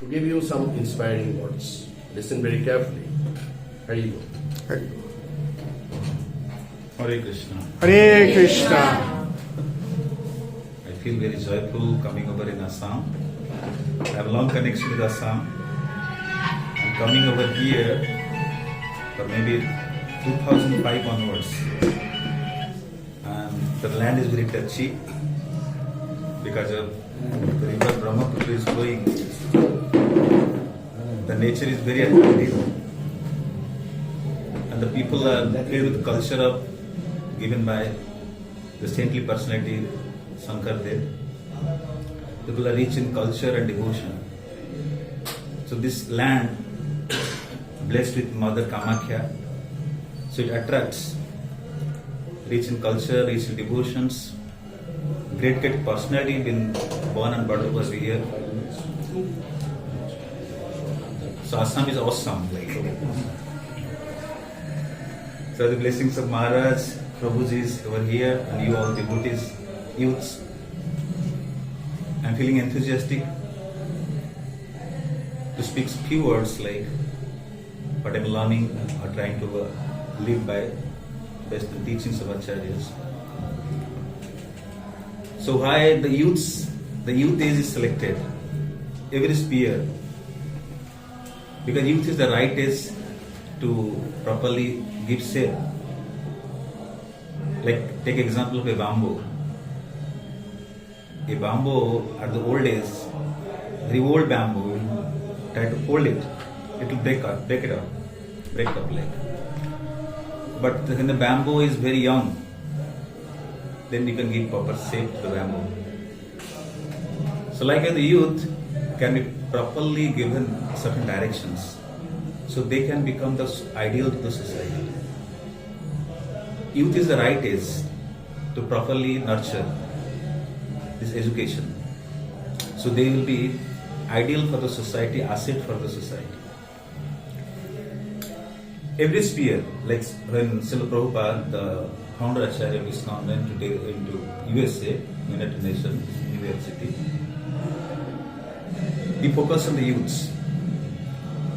to give you some inspiring words. Listen very carefully. Here you go. Hare Krishna. Hare Krishna. I feel very joyful coming over in Assam. I have a long connection with Assam. I'm coming over here for maybe 2005 onwards. And the land is very touchy because of the river Brahmaputra is flowing. The nature is very attractive. And the people are filled with culture of given by the saintly personality Shankardev. People are rich in culture and devotion. So this land, blessed with Mother Kamakhya, so it attracts rich in culture, rich in devotions, great personality been born and brought over here. So Assam is awesome. So the blessings of Maharaj, Prabhuji is over here, and you all devotees, youths. I'm feeling enthusiastic to speak few words like what I'm learning or trying to live by based on teachings of Acharyas. So why the youth age is selected, every sphere, because youth is the right age to properly give shape. Like take example of a bamboo. A bamboo at the old age, very old bamboo, try to hold it, it will break up like. But when the bamboo is very young, then you can give proper shape to the bamboo. So like the youth can be properly given certain directions, so they can become the ideal to the society. Youth is the right age to properly nurture this education. So they will be ideal for the society, asset for the society. Every sphere, like when Srila Prabhupada, the founder Acharya of ISKCON, went into USA, United Nations University, he focused on the youths.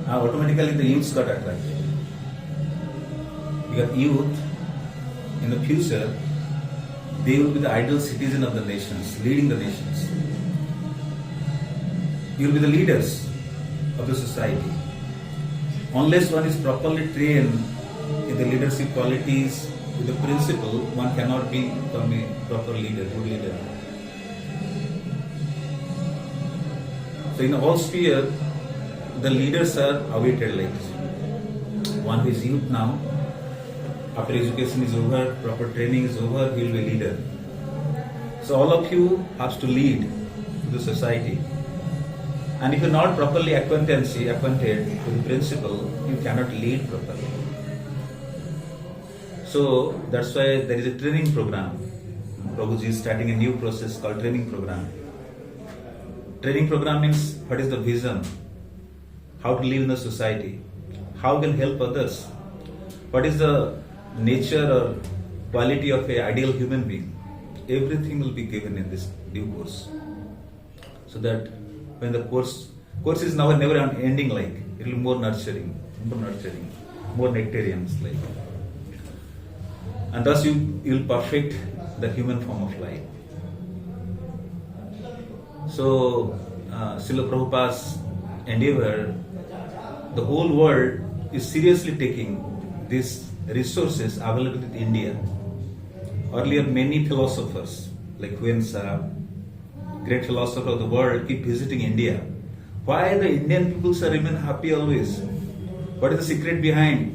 Automatically the youths got attracted. Because youth, in the future, they will be the ideal citizen of the nations, leading the nations. You will be the leaders of the society. Unless one is properly trained in the leadership qualities, with the principle, one cannot become a proper leader, good leader. So in all sphere, the leaders are awaited like one who is youth now. After education is over, proper training is over, he will be a leader. So all of you have to lead to the society. And if you are not properly acquainted with the principle, you cannot lead properly. So that's why there is a training program. Prabhuji is starting a new process called training program. Training program means what is the vision, how to live in the society, how can help others, what is the nature or quality of an ideal human being. Everything will be given in this new course. So that when the course is now never ending, like it will be more nurturing, more nectarians like. And thus you will perfect the human form of life. So Srila Prabhupada's endeavor, the whole world is seriously taking these resources available in India. Earlier many philosophers like Huen Sahib, great philosopher of the world, keep visiting India. Why the Indian people remain happy always? What is the secret behind?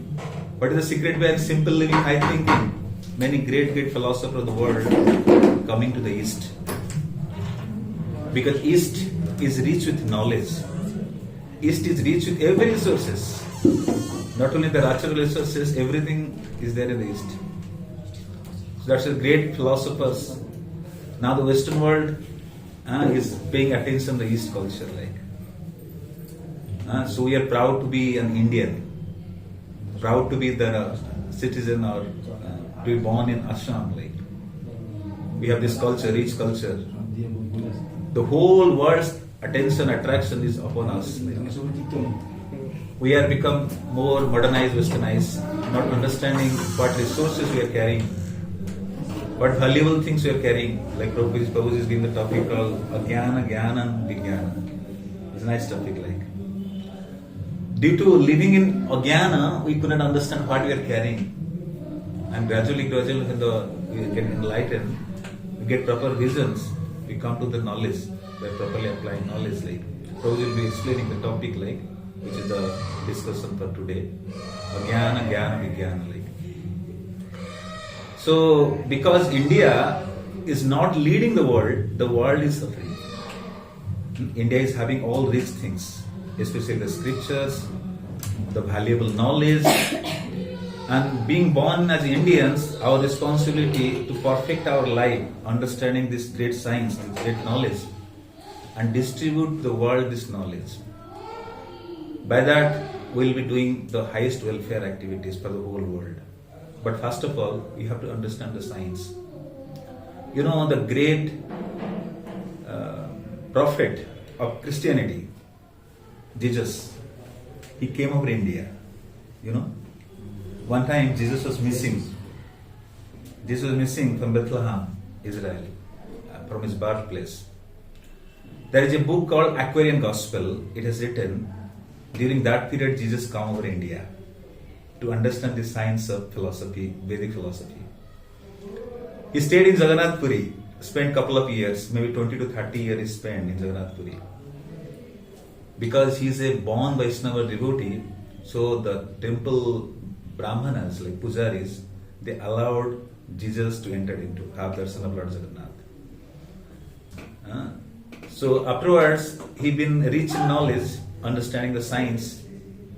What is the secret behind simple living, high thinking? Many great philosophers of the world coming to the East. Because East is rich with knowledge. East is rich with every resources. Not only the natural resources, everything is there in the East. So that's a great philosophers. Now the Western world is paying attention to the East culture. So we are proud to be an Indian, proud to be the citizen or to be born in Assam. We have this culture, rich culture. The whole world attention, attraction is upon us. We are become more modernized, westernized, not understanding what resources we are carrying, what valuable things we are carrying. Like Prabhuji is giving the topic called Agyana, Jnana, Vijnana. It's a nice topic. Like, due to living in Agyana, we could not understand what we are carrying. And gradually, when we get enlightened, we get proper visions, we come to the knowledge, we are properly applying knowledge. Like, Prabhuji will be explaining the topic, like, which is the discussion for today. Agyana, Jnana, Vijnana. Like. So, because India is not leading the world is suffering. India is having all rich things, especially the scriptures, the valuable knowledge, and being born as Indians, our responsibility to perfect our life, understanding this great science, this great knowledge, and distribute the world this knowledge. By that, we will be doing the highest welfare activities for the whole world. But first of all, we have to understand the science. You know, the great prophet of Christianity, Jesus, he came over India. You know, one time Jesus was missing. Jesus was missing from Bethlehem, Israel, from his birthplace. There is a book called Aquarian Gospel. It is written during that period Jesus came over India to understand the science of philosophy, Vedic philosophy. He stayed in Jagannath Puri, spent a couple of years, maybe 20 to 30 years he spent in Jagannath Puri. Because he is a born Vaishnava devotee, so the temple Brahmanas, like Pujaris, they allowed Jesus to enter into, have darshan of Lord Jagannath. So afterwards, he been rich in knowledge, understanding the science.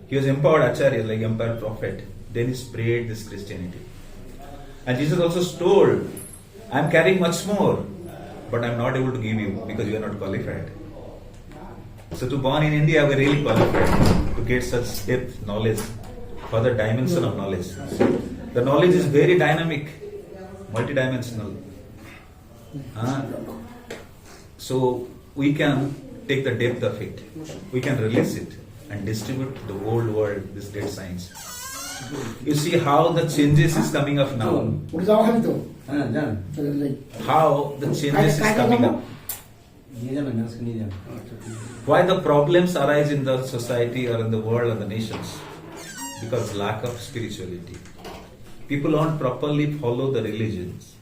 He was empowered Acharya, like empowered prophet. Then he spread this Christianity. And Jesus also told, I am carrying much more, but I am not able to give you because you are not qualified. So to born in India, we are really qualified to get such depth knowledge, further dimension of knowledge. The knowledge is very dynamic, multidimensional. So we can take the depth of it, we can release it and distribute to the whole world this great science. You see how the changes is coming up now. How the changes is coming up. Why the problems arise in the society or in the world or the nations? Because lack of spirituality. People don't properly follow the religions.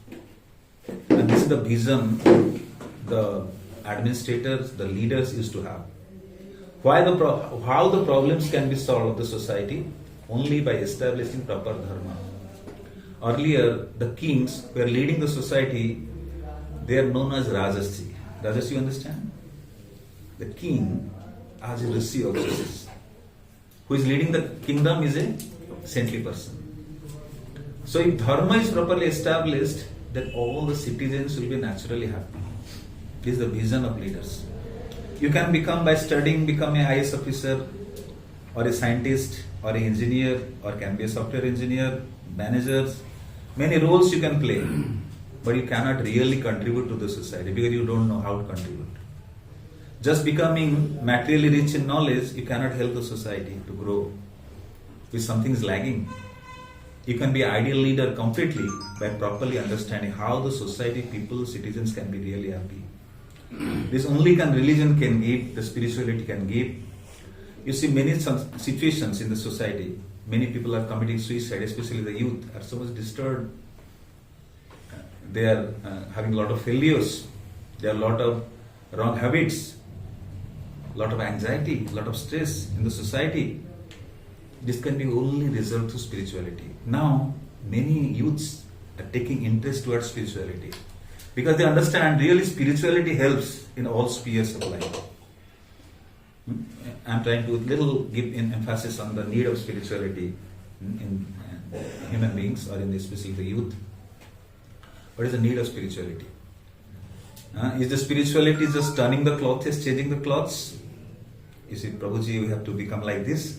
And this is the vision the administrators, the leaders used to have. How the problems can be solved of the society? Only by establishing proper dharma. Earlier, the kings who were leading the society, they are known as Rajasi. Rajasi, you understand? The king, as a Rishi also is. Who is leading the kingdom is a saintly person. So if dharma is properly established, then all the citizens will be naturally happy. This is the vision of leaders. You can become by studying, become a IAS officer or a scientist or an engineer or can be a software engineer, managers. Many roles you can play, but you cannot really contribute to the society because you don't know how to contribute. Just becoming materially rich in knowledge, you cannot help the society to grow. If something is lagging, you can be an ideal leader completely by properly understanding how the society, people, citizens can be really happy. This only can religion can give, the spirituality can give. You see many situations in the society, many people are committing suicide, especially the youth are so much disturbed. They are having a lot of failures, there are a lot of wrong habits, a lot of anxiety, a lot of stress in the society. This can be only resolved through spirituality. Now, many youths are taking interest towards spirituality because they understand really spirituality helps in all spheres of life. I am trying to give emphasis on the need of spirituality in human beings or in especially the youth. What is the need of spirituality? Is the spirituality just turning the clothes, changing the clothes? You see, Prabhuji, we have to become like this.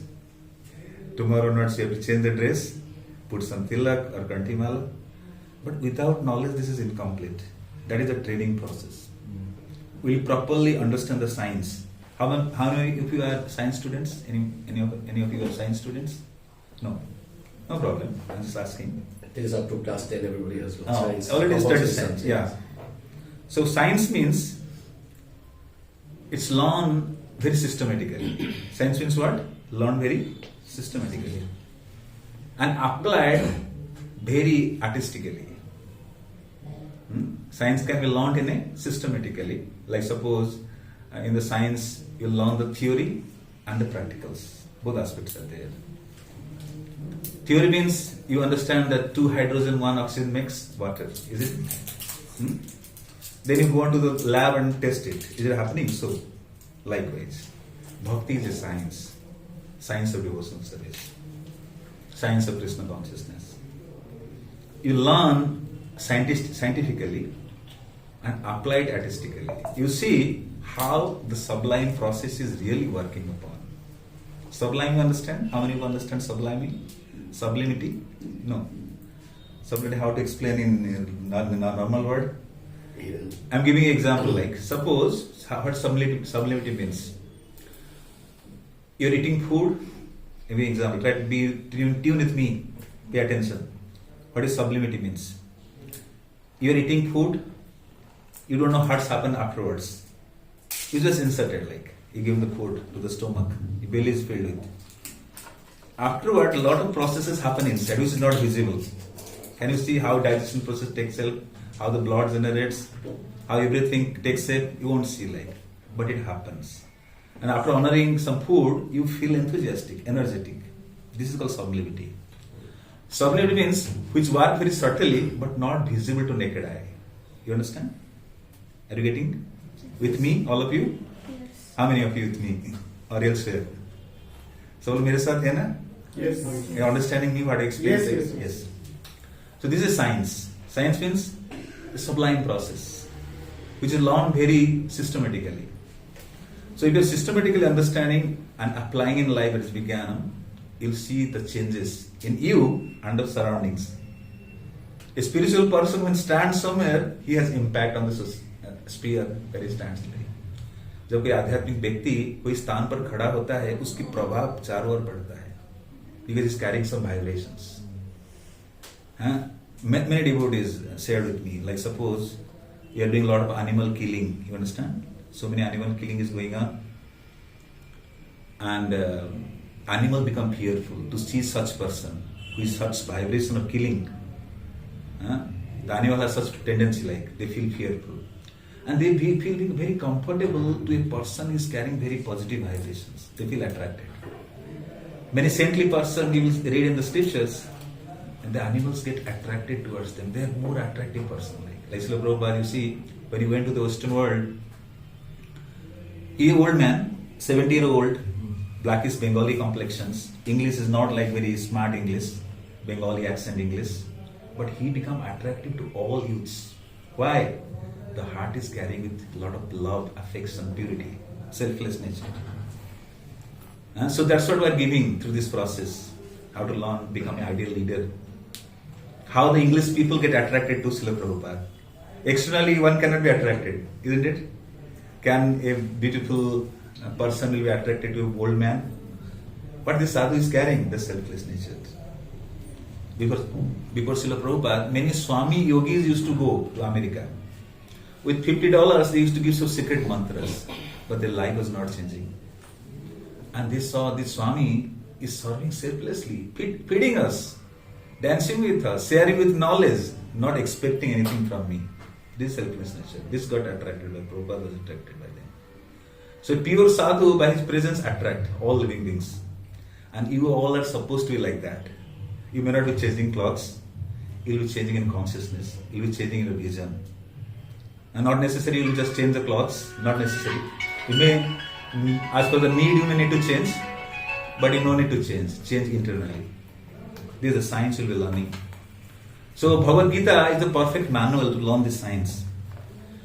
Tomorrow not, you have to change the dress, put some tilak or kantimala. But without knowledge, this is incomplete. That is a training process. will properly understand the science. How many of you are science students? Any of you are science students? No. No problem. I'm just asking. It is up to class 10, everybody has Oh, science. already compulsory studied science. Yeah. So science means it's learned very systematically. Science means what? Learn very systematically. And applied very artistically. Science can be learned in a systematically. Like suppose in the science you learn the theory and the practicals. Both aspects are there. Theory means you understand that 2 hydrogen, 1 oxygen makes water. Is it? Then you go on to the lab and test it. Is it happening? So, likewise, bhakti is a science. Science of devotional service. Science of Krishna consciousness. You learn scientifically and apply it artistically. You see how the sublime process is really working upon. Sublime, you understand? How many of you understand subliming? Sublimity? No. Sublimity, how to explain in normal word? I'm giving an example like, suppose, what sublimity means? You're eating food, give me an example, try to be tune with me, pay attention. What is sublimity means? You're eating food, you don't know what's happened afterwards. You just inserted like, you give the food to the stomach, your belly is filled with. Afterward, a lot of processes happen inside which is not visible. Can you see how digestion process takes shape, how the blood generates, how everything takes shape? You won't see like, but it happens. And after honoring some food, you feel enthusiastic, energetic. This is called sublimity. Sublimity means which work very subtly but not visible to naked eye. You understand? Are you getting with me, all of you? Yes. How many of you with me? Or elsewhere? So, मेरे साथ है ना? Yes. You're understanding me what I explained? Yes. So this is science. Science means the sublime process, which is learned very systematically. So if you're systematically understanding and applying in life as Vijnanam, you'll see the changes in you and the surroundings. A spiritual person when stands somewhere, he has impact on the sphere where he stands today. जब कोई आध्यात्मिक व्यक्ति कोई स्थान पर खड़ा होता है, उसकी प्रभाव चारों ओर बढ़ता है, because he's carrying some vibrations. Many devotees shared with me, like suppose you are doing a lot of animal killing, you understand? So many animal killing is going on, and animal become fearful to see such person who is such vibration of killing. The animal has such tendency, like they feel fearful. And they feel very comfortable to a person who is carrying very positive vibrations. They feel attracted. Many saintly person you will read in the scriptures, and the animals get attracted towards them. They are more attractive person. Like Srila Prabhupada, you see, when he went to the Western world, he is an old man, 70-year-old, blackish Bengali complexions. English is not like very smart English, Bengali accent English, but he become attractive to all youths. Why? The heart is carrying with a lot of love, affection, purity, selfless nature. So that's what we are giving through this process. How to learn, become an ideal leader. How the English people get attracted to Srila Prabhupada. Externally one cannot be attracted, isn't it? Can a beautiful person will be attracted to an old man? But this sadhu is carrying the selfless nature. Before Srila Prabhupada, many Swami yogis used to go to America. With $50, they used to give some secret mantras, but their life was not changing. And they saw this Swami is serving selflessly, feeding us, dancing with us, sharing with knowledge, not expecting anything from me. This selfless nature. This got attracted by Prabhupada, was attracted by them. So pure sadhu by his presence attract all living beings. And you all are supposed to be like that. You may not be changing clothes, you will be changing in consciousness, you will be changing in your vision. And not necessarily you will just change the clothes, not necessary. You may, as per the need, you may need to change, but you don't need to change internally. This is the science you will be learning. So Bhagavad Gita is the perfect manual to learn this science.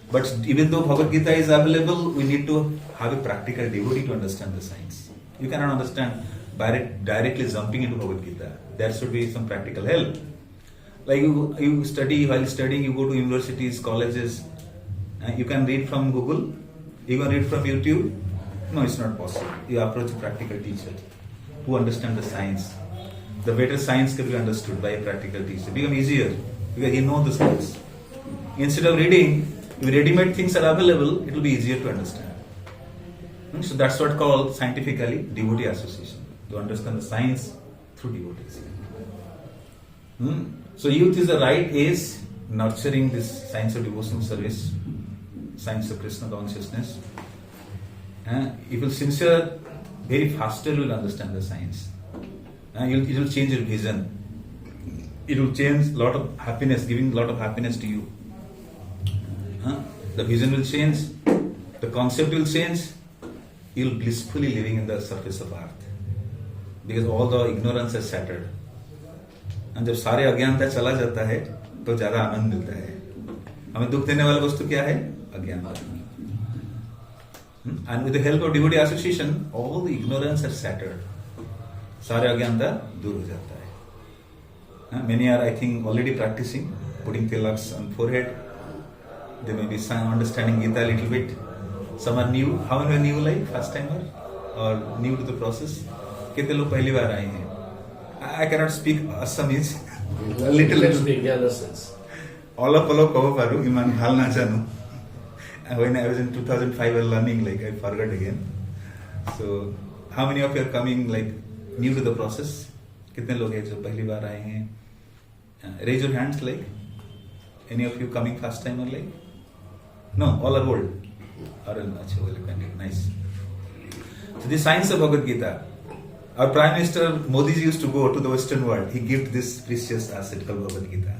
But even though Bhagavad Gita is available, we need to have a practical devotee to understand the science. You cannot understand by directly jumping into Bhagavad Gita. There should be some practical help. Like you study, while studying you go to universities, colleges, you can read from Google, You can read from YouTube? No, it's not possible. You approach a practical teacher who understands the science. The better science can be understood by a practical teacher. Become easier because he knows the science. Instead of reading, if ready-made things are available, it will be easier to understand. So that's what called scientifically devotee association. To understand the science through devotees. So youth is the right age nurturing this science of devotional service, science of Krishna consciousness. If you sincere, very faster you will understand the science. It will change your vision. It will change a lot of happiness, giving a lot of happiness to you. The vision will change, the concept will change. You will blissfully living in the surface of earth because all the ignorance is shattered. And जब सारे अज्ञानता चला जाता है तो ज्यादा आनंद मिलता है. हमें दुख देने वाला वस्तु क्या है? अज्ञानता. And with the help of devotee association, all the ignorance are shattered. सारे अज्ञानता दूर हो जाता है. Many are, I think, already practicing, putting tilaks on forehead. They may be understanding Gita a little bit. Some are new. How many are new, like first timer or new to the process? कितने लोग पहली बार आए हैं? I cannot speak Assamese. Little speak, yeah, that's sense. অলপ কব পাৰো, ইমান ভাল নাজানো. When I was in 2005, I was learning, like I forgot again. So, how many of you are coming like new to the process? कितने लोग हैं जो पहली बार आए हैं? Raise your hands, like any of you coming first time or like? No, all are old. अच्छा, well acquainted. Nice. So the science of Bhagavad Gita. Our Prime Minister Modi ji used to go to the Western world. He gave this precious asset called Bhagavad Gita.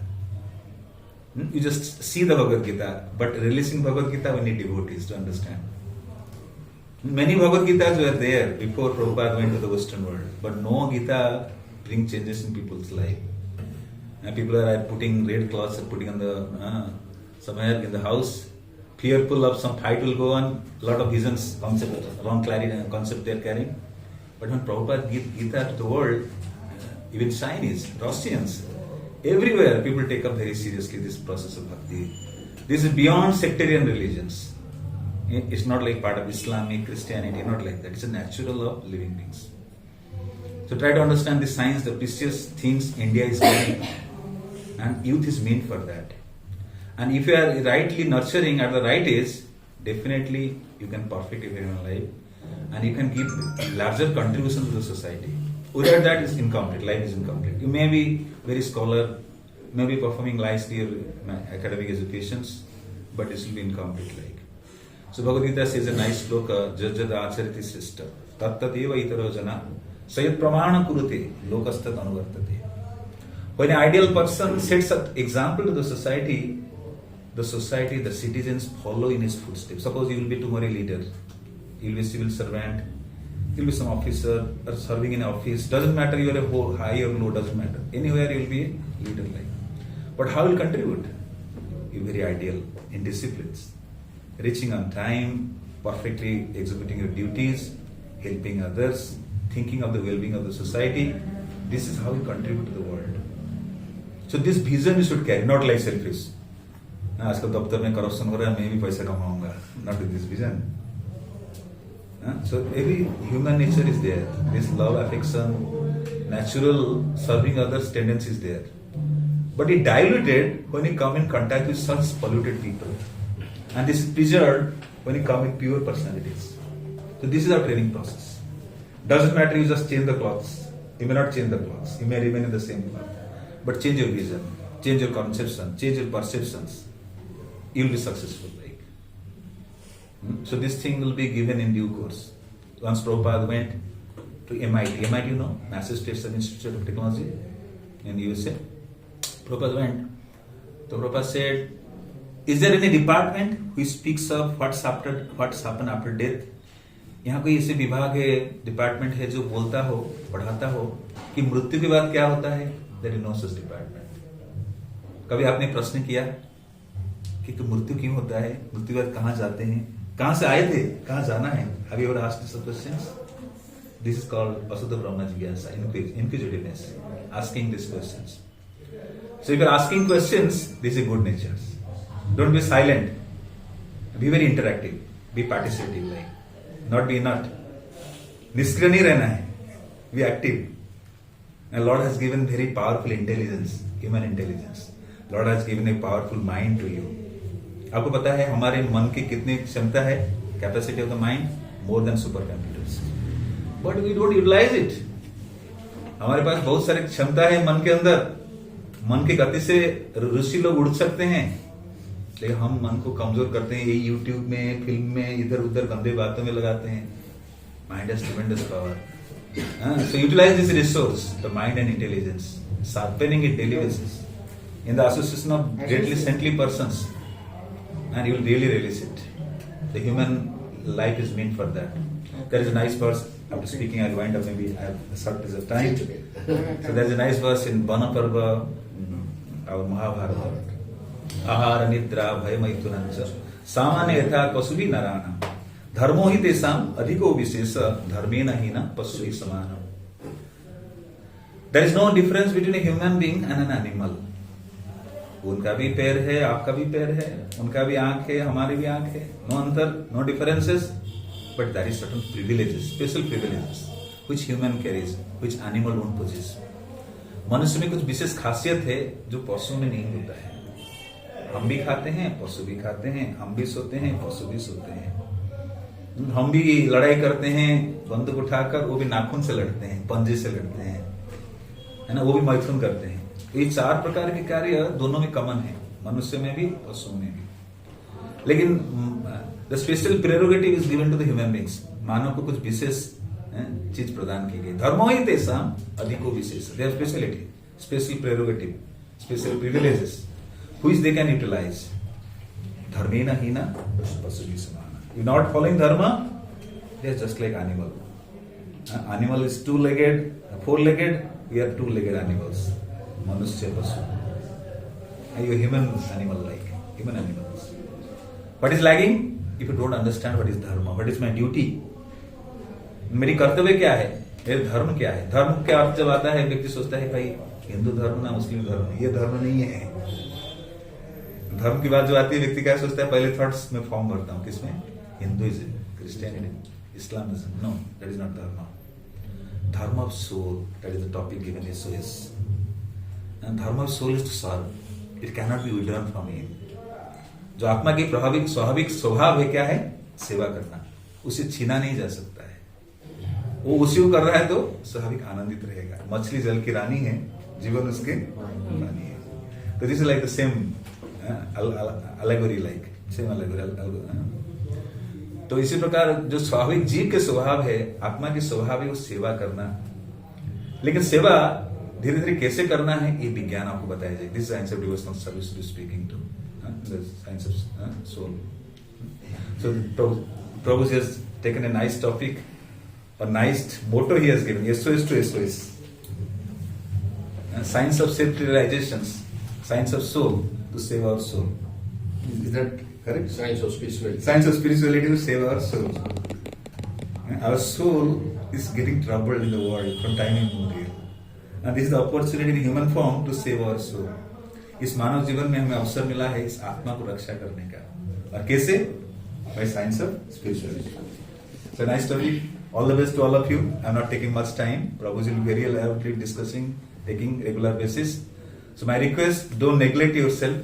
You just see the Bhagavad Gita, but releasing Bhagavad Gita, we need devotees to understand. Many Bhagavad Gitas were there before Prabhupada went to the Western world, but no Gita bring changes in people's life. And people are putting red cloths, putting on the somewhere in the house, fearful of some fight will go on, lot of visions, concept, wrong clarity and concept they are carrying. But when Prabhupada gave Gita to the world, even Chinese, Russians, everywhere people take up very seriously this process of bhakti. This is beyond sectarian religions. It's not like part of Islamic, Christianity, not like that. It's a natural of living beings. So try to understand the science, the precious things India is doing, and youth is meant for that. And if you are rightly nurturing at the right age, definitely you can perfect your human life, and you can give larger contribution to the society. Without that, it's incomplete. Life is incomplete. You may be very scholar, may be performing nicely your academic educations, but it will be incomplete. Like so, Bhagavad Gita says a nice sloka: "Jajjad achariti srishta, tattateva itaro jana, sayat pramana kurute, lokastat anuvartate." When an ideal person sets an example to the society, the citizens follow in his footsteps. Suppose you will be tomorrow leader, you will be civil servant, you will be some officer or serving in an office. Doesn't matter you are a high or low, doesn't matter. Anywhere you will be a leader like. But how will you contribute? You are very ideal in disciplines. Reaching on time, perfectly executing your duties, helping others, thinking of the well-being of the society. This is how you contribute to the world. So this vision you should carry, not like selfish. आजकल दफ्तर में corruption हो रहा है, मैं भी पैसा कमाऊंगा. Not with this vision. So every human nature is there. This love, affection, natural serving others tendency is there. But it diluted when you come in contact with such polluted people. And this is preserved when you come with pure personalities. So this is our training process. Doesn't matter you just change the clothes. You may not change the clothes. You may remain in the same cloth. But change your vision, change your conception, change your perceptions. You will be successful. So this thing will be given in due course. Once Prabhupada went to MIT, you know, Massachusetts Institute of Technology in USA. Prabhupada went. So Prabhupada said, is there any department which speaks of what's happened after death? यहाँ कोई ऐसे विभाग है, department है जो बोलता हो, पढ़ाता हो कि मृत्यु के बाद क्या होता है? There is no such department. कभी आपने प्रश्न किया कि मृत्यु क्यों होता है? मृत्यु के बाद कहाँ जाते हैं? कहाँ से आए थे? कहाँ जाना है? Have you ever asked such questions? This is called Asudha Brahma Jigyasa, inquisitiveness, asking these questions. So if you are asking questions, this is good nature. Don't be silent. Be very interactive. Be participative like, not be not, निष्क्रिय नहीं रहना है, be active. And Lord has given very powerful intelligence, human intelligence. Lord has given a powerful mind to you. आपको पता है हमारे मन की कितनी क्षमता है, capacity of the mind, more than super computers, but we don't utilise it. हमारे पास बहुत सारी क्षमता है मन के अंदर. मन की गति से ऋषि लोग उड़ सकते हैं, लेकिन हम मन को कमजोर करते हैं. ये यूट्यूब में, फिल्म में, इधर उधर गंदे बातों में लगाते हैं. Mind has ट्रेमेंडस power. So utilize this resource, the mind and intelligence, sharpening it daily basis in the association of greatly saintly persons, and you will really release it. The human life is meant for that. There is a nice verse. After speaking, I'll wind up. Maybe I have a short piece of time. So there is a nice verse in Banaparva, our Mahabharata. Ahara nidra bhayamayitunancha samanya yatha pasuvi narana. धर्मो ही तेसाम अधिको विशेष धर्मेण ही न पशु समान. There is no difference between a human being and an animal. उनका भी पैर है, आपका भी पैर है, उनका भी आंख है, हमारी भी आंख है. नो अंतर, no differences, but there is certain privileges, special privileges which human carries, which animal don't possess. मनुष्य में कुछ विशेष खासियत है जो पशु में नहीं होता है. हम भी खाते हैं, पशु भी खाते हैं. हम भी सोते हैं, पशु भी सोते हैं. हम भी लड़ाई करते हैं बंदूक उठाकर, वो भी नाखून से लड़ते हैं, पंजे से लड़ते हैं, है ना. वो भी मैथुन करते हैं. ये 4 प्रकार के कार्य दोनों में कॉमन है, मनुष्य में भी, पशु में भी. लेकिन the special prerogative is given to the human beings. मानव को कुछ विशेष चीज प्रदान की गई. धर्मो ही तेसाम अधिको विशेष. They have speciality, special prerogative, special privileges which they can utilise. धर्मेण ही न पशु भी समान. You're not following dharma, they're just like animal. Animal is 2-legged, 4-legged, we are 2-legged animals. Manusya pasu. You're human animal like, human animals. What is lagging? If you don't understand what is dharma, what is my duty? मेरी कर्तव्य क्या है, मेरा धर्म क्या है. धर्म का अर्थ जब आता है, व्यक्ति सोचता है भाई हिंदू धर्म ना मुस्लिम धर्म, ये धर्म नहीं है. धर्म की बात जो आती है, व्यक्ति क्या सोचता है, पहले थॉट्स में फॉर्म भरता हूं किसमें, Hinduism, Christianity, Islamism. No, that is not dharma. Dharma of soul, that is the topic given in SOS. And dharma of soul is to serve. It cannot be withdrawn from him. जो आत्मा की स्वाभाविक स्वभाव है, क्या है, सेवा करना. उसे छीना नहीं जा सकता है. वो उसी को कर रहा है तो स्वाभाविक आनंदित रहेगा. मछली जल की रानी है, जीवन उसके रानी है. तो this is like the same allegory, like same allegory. तो इसी प्रकार जो स्वाभाविक जीव के स्वभाव है, आत्मा की स्वभाव है वो सेवा करना. लेकिन सेवा धीरे धीरे कैसे करना है, ये विज्ञान आपको बताया जाए. This science of devotional service to speaking to the science of soul. So Prabhu has taken a nice topic, और nice motto he has given, SOS to SOS. Science of self realisation, science of soul to save our soul. Is that correct? Science of spirituality. Science of spirituality to save our soul. Our soul is getting troubled in the world from time immemorial, and this is the opportunity in human form to save our soul. इस मानव जीवन में हमें अवसर मिला है इस आत्मा को रक्षा करने का. और कैसे? By science of spirituality. So nice topic. All the best to all of you. I'm not taking much time. Prabhuji will be very elaborately discussing, taking regular basis. So my request: don't neglect yourself.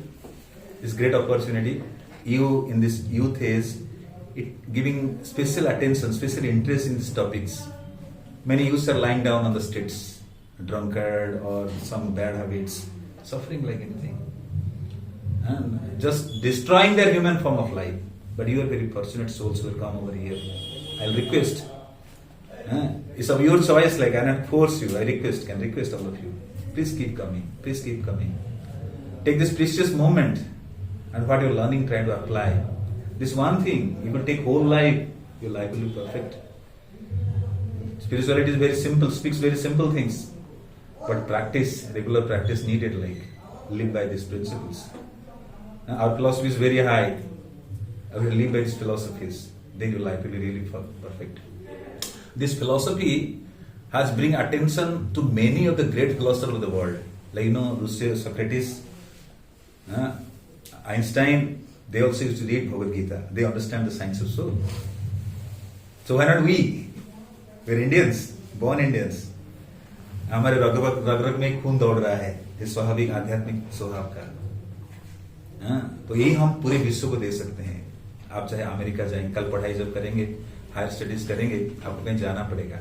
This great opportunity. You in this youth age, giving special attention, special interest in these topics. Many youths are lying down on the streets, drunkard or some bad habits, suffering like anything, and just destroying their human form of life. But you are very fortunate souls who will come over here. I'll request. It's of your choice. Like I cannot force you. I can request all of you. Please keep coming. Please keep coming. Take this precious moment. And what you're learning, try to apply. This one thing, you will take whole life, your life will be perfect. Spirituality is very simple, speaks very simple things. But practice, regular practice needed, like live by these principles. Our philosophy is very high. I will live by these philosophies. Then your life will be really perfect. This philosophy has bring attention to many of the great philosophers of the world. Like Socrates, Einstein, They also used to read Bhagavad Gita. They understand the science of soul. So why not we? We're Indians, born Indians. हमारे रग में खून दौड़ रहा है, ये स्वाभाविक आध्यात्मिक स्वभाव का। तो यही हम पूरे विश्व को दे सकते हैं। आप चाहे अमेरिका जाएंगे, कल पढ़ाई जब करेंगे, हायर स्टडीज करेंगे, आपको कहीं जाना पड़ेगा,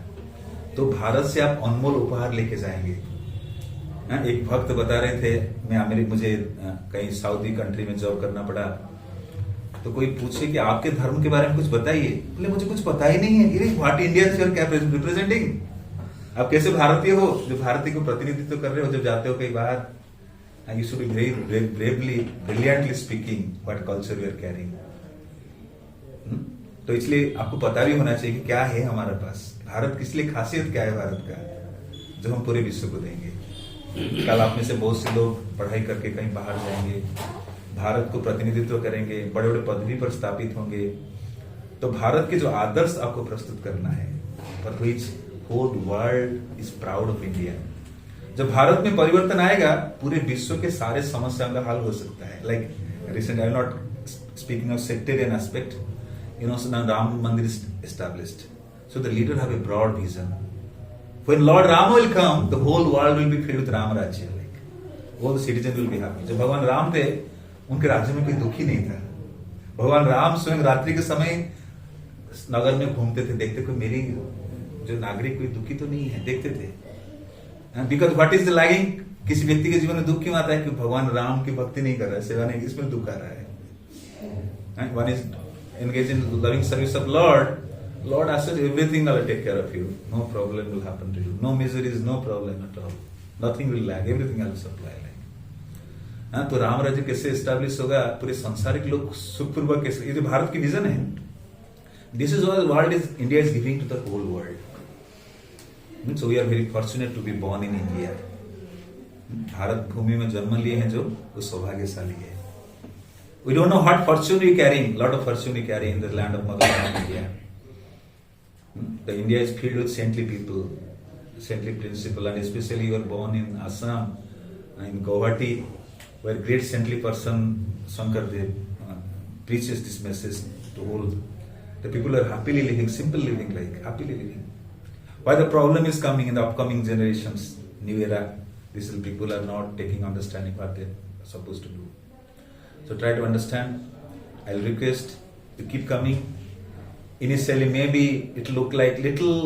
तो भारत से आप अनमोल उपहार लेके जाएंगे। एक भक्त बता रहे थे, मुझे कहीं सऊदी कंट्री में जॉब करना पड़ा, तो कोई पूछे कि आपके धर्म के बारे में कुछ बताइए, बोले मुझे कुछ पता ही नहीं है। What Indians you are representing? आप कैसे भारतीय हो जो भारतीय को प्रतिनिधित्व कर रहे हो? जब जाते हो कहीं बाहर, you should be very bravely brilliantly speaking what culture you are carrying. तो इसलिए आपको पता भी होना चाहिए कि क्या है हमारे पास, भारत किस लिए, खासियत क्या है भारत का, जो हम पूरे विश्व को देंगे। कल आप में से बहुत से लोग पढ़ाई करके कहीं बाहर जाएंगे, भारत को प्रतिनिधित्व करेंगे, बड़े बड़े पदवी पर स्थापित होंगे, तो भारत के जो आदर्श आपको प्रस्तुत करना है, for which whole world is proud of India. जब भारत में परिवर्तन आएगा, पूरे विश्व के सारे समस्याओं का हल हो सकता है। Like recent, I am not speaking of sectarian aspect, now Ram Mandir is established. So the leader have a broad vision. When Lord Rama will come, the whole world will be filled with Ram Rajya. Like all the citizens will be happy. जब भगवान राम थे, उनके राज्य में कोई दुखी नहीं था। भगवान राम स्वयं रात्रि के समय नगर में घूमते थे, देखते कोई मेरी जो नागरिक कोई दुखी तो नहीं है, देखते थे। Because what is the lagging? किसी व्यक्ति के जीवन में दुख क्यों आता है? कि भगवान राम की भक्ति नहीं कर रहा है, सेवा नहीं, इसमें दुख आ रहा है। One is engage in loving service of Lord. Lord asks everything I will take care of you. No problem will happen to you. No miseries, no problem at all. Nothing will lag. Everything I will supply. तो राम राज्य कैसे establish होगा? पूरे संसारिक लोग सुखपूर्वक कैसे, ये जो भारत की विजन है, this is all world is India is giving to the whole world. So we are very fortunate to be born in India. Bharat भूमि में जन्म लिए हैं जो, वो सौभाग्यशाली है। We don't know what fortune we carrying. Lot of fortune we carry in the land of motherland India. The India is filled with saintly people, saintly principle, and especially you are born in Assam, in Guwahati, where great saintly person Shankardev preaches this message to all. The people are happily living, simple living, like happily living. Why the problem is coming in the upcoming generations, new era? These people are not taking understanding what they are supposed to do. So try to understand. I'll request to keep coming. Initially, maybe it look like little,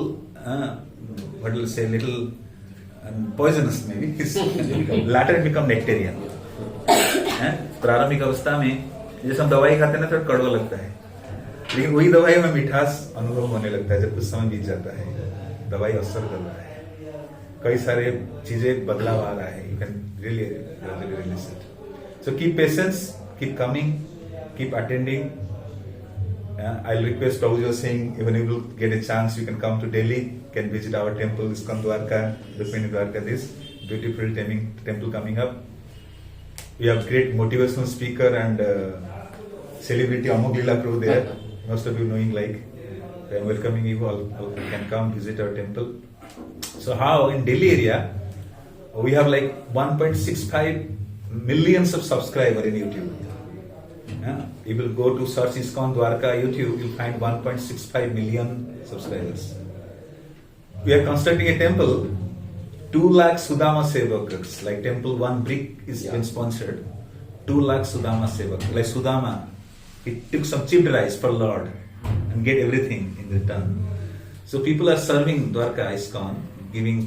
what will I say, little poisonous maybe. Later it become nectarian. प्रारंभिक अवस्था में जैसे हम दवाई खाते हैं ना, थोड़ा कड़वा लगता है, लेकिन वही दवाई में मिठास अनुभव होने लगता है जब कुछ समय बीत जाता है। दवाई असर कर रहा है, कई सारे चीजें बदलाव आ रहा है। You can really realise it. So keep patience, keep coming, keep attending. I'll request, Prabhuji was saying, even if you get a chance, you can come to Delhi, can visit our temple, ISKCON Dwarka, Rukmini Dwarka, this beautiful temple coming up. We have great motivational speaker and celebrity Amog Leela Prabhu there. Most of you knowing, like, I am welcoming you all. You can come visit our temple. So how in Delhi area, we have like 1.65 millions of subscribers in YouTube. You will go to search ISKCON Dwarka YouTube, you'll find 1.65 million subscribers. We are constructing a temple, 2 lakh Sudama Sevakers, like temple, one brick is been sponsored, 2 lakh Sudama Sevakers. Like Sudama, he took some chipped rice for Lord and get everything in return. So people are serving Dwarka ISKCON,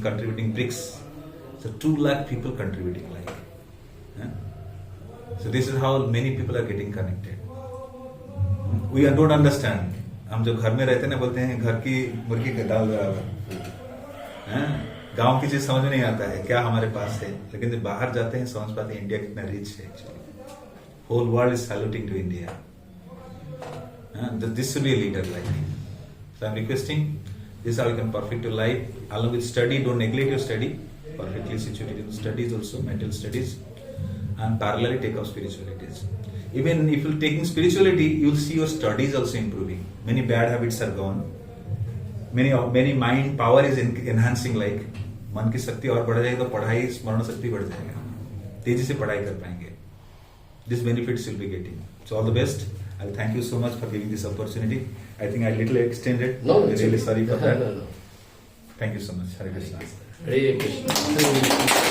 contributing bricks. So 2 lakh people contributing, like. So this is how many people are getting connected. We don't understand. हम जब घर में रहते हैं ना, बोलते हैं घर की मुर्गी का दाल बराबर। गांव की चीज समझ में नहीं आता है क्या हमारे पास है, लेकिन जब बाहर जाते हैं समझ पाते हैं इंडिया कितना रिच है actually. Whole world is saluting to India. This should be a leader like me. So I'm requesting, this is how you can perfect your life. Along with study, don't neglect your study. Perfectly situated in studies also, mental studies. And parallelly take up spiritualities. Even if you're taking spirituality, you'll see your studies also improving. Many bad habits are gone. Many mind power is enhancing. Like मन की शक्ति और बढ़ जाएगी तो पढ़ाई स्मरण शक्ति बढ़ जाएगा, तेजी से पढ़ाई कर पाएंगे. This benefits you'll be getting. So all the best. I thank you so much for giving this opportunity. I think I little extended. No, I'm it's really okay. sorry for that. No. Thank you so much. Hare Krishna. Hare Krishna.